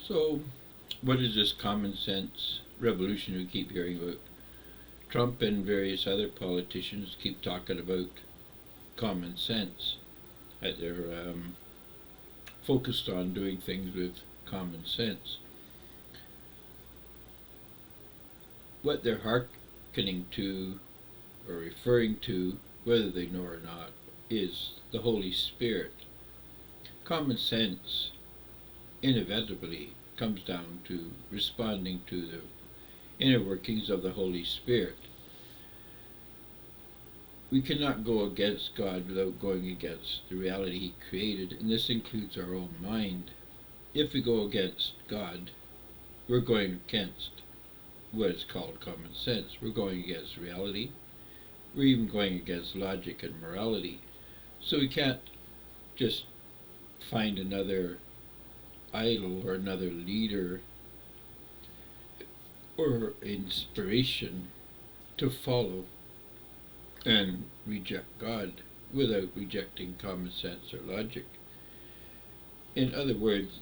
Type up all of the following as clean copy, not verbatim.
So, what is this common sense revolution we keep hearing about? Trump and various other politicians keep talking about common sense, that they're focused on doing things with common sense. What they're hearkening to or referring to, whether they know or not, is the Holy Spirit. Common sense inevitably comes down to responding to the inner workings of the Holy Spirit. We cannot go against God without going against the reality He created, and this includes our own mind. If we go against God, we're going against what is called common sense. We're going against reality. We're even going against logic and morality. So we can't just find another idol or another leader or inspiration to follow and reject God without rejecting common sense or logic. In other words,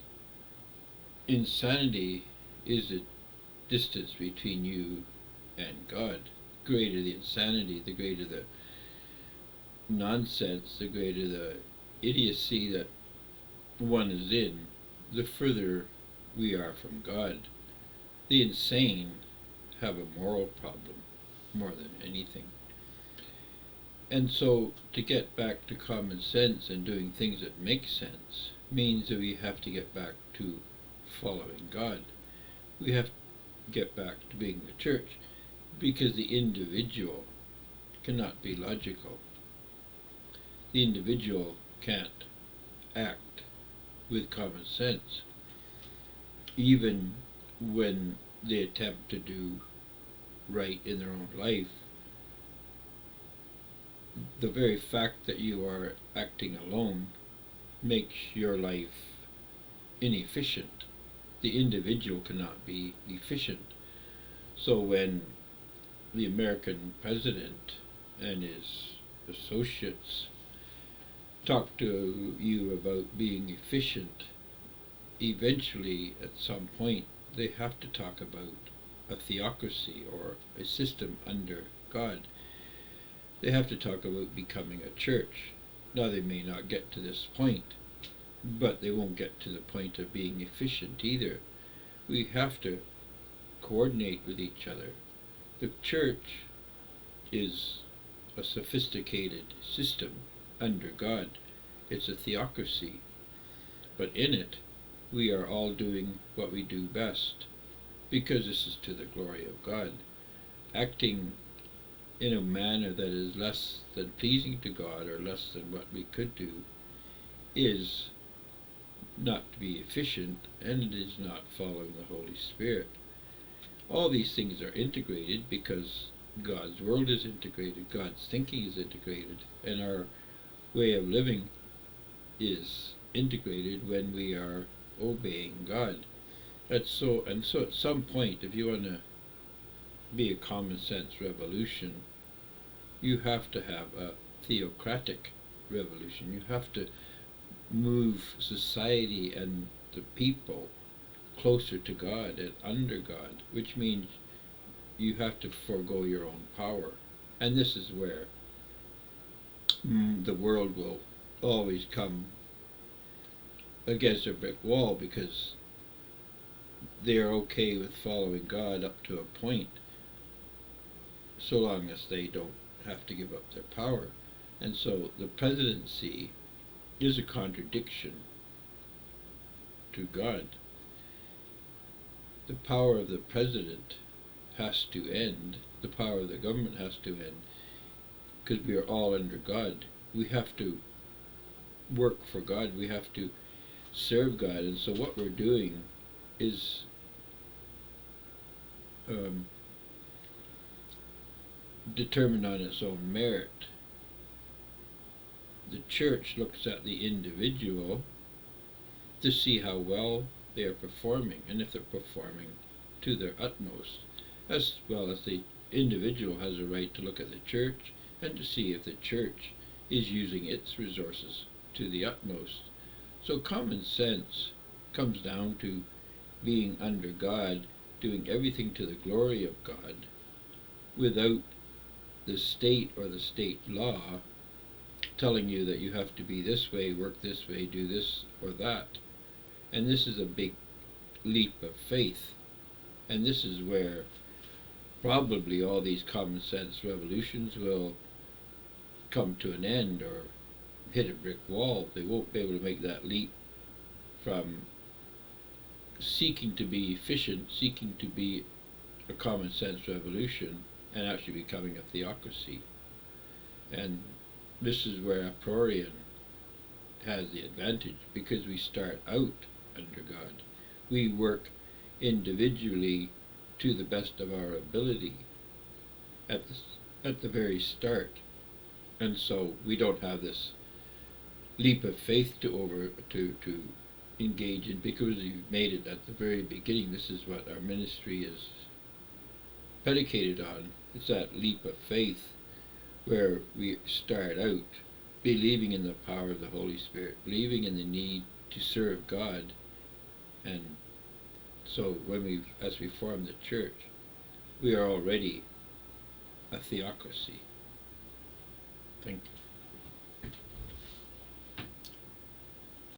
insanity is the distance between you and God. The greater the insanity, the greater the nonsense, the greater the idiocy that one is in, the further we are from God. The insane have a moral problem more than anything. And so to get back to common sense and doing things that make sense means that we have to get back to following God. We have to get back to being the church, because the individual cannot be logical. The individual can't act with common sense, even when they attempt to do right in their own life. The very fact that you are acting alone makes your life inefficient. The individual cannot be efficient. So when the American president and his associates talk to you about being efficient, eventually at some point they have to talk about a theocracy or a system under God. They have to talk about becoming a church. Now they may not get to this point, but they won't get to the point of being efficient either. We have to coordinate with each other. The church is a sophisticated system under God. It's a theocracy. But in it, we are all doing what we do best, because this is to the glory of God. Acting in a manner that is less than pleasing to God, or less than what we could do, is not to be efficient, and it is not following the Holy Spirit. All these things are integrated because God's world is integrated, God's thinking is integrated, and our way of living is integrated when we are obeying God. And so at some point, if you want to be a common sense revolution, you have to have a theocratic revolution. You have to move society and the people closer to God and under God, which means you have to forego your own power. And this is where the world will always come against a brick wall, because they are okay with following God up to a point, so long as they don't have to give up their power. And so the presidency is a contradiction to God. The power of the president has to end. The power of the government has to end, because we are all under God. We have to work for God. We have to serve God. And so what we're doing is determined on its own merit. The church looks at the individual to see how well they are performing, and if they're performing to their utmost, as well as the individual has a right to look at the church and to see if the church is using its resources to the utmost. So common sense comes down to being under God, doing everything to the glory of God, without the state or the state law telling you that you have to be this way, work this way, do this or that. And this is a big leap of faith. And this is where probably all these common sense revolutions will come to an end or hit a brick wall. They won't be able to make that leap from seeking to be efficient, seeking to be a common sense revolution, and actually becoming a theocracy. And this is where a priorian has the advantage, because we start out under God. We work individually to the best of our ability at the very start. And so we don't have this leap of faith to engage in, because you've made it at the very beginning. This is what our ministry is predicated on. It's that leap of faith where we start out believing in the power of the Holy Spirit, believing in the need to serve God. And so as we form the church, we are already a theocracy. Thank you.